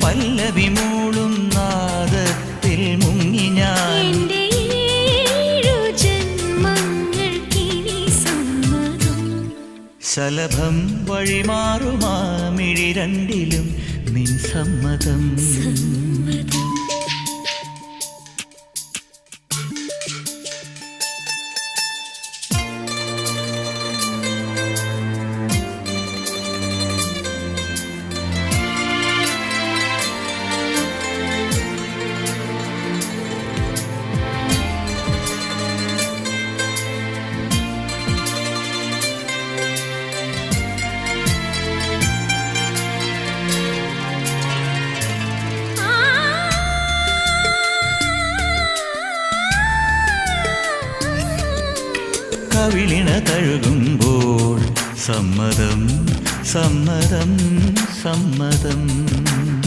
പല്ലവി മൂളും നാദത്തിൽ മുങ്ങി ഞാൻ. ശലഭം വഴിമാറുമാമിഴി രണ്ടിലും നിൻ സമ്മതം. കവിളിണ തഴുകുമ്പോൾ സമ്മതം സമ്മതം സമ്മതം.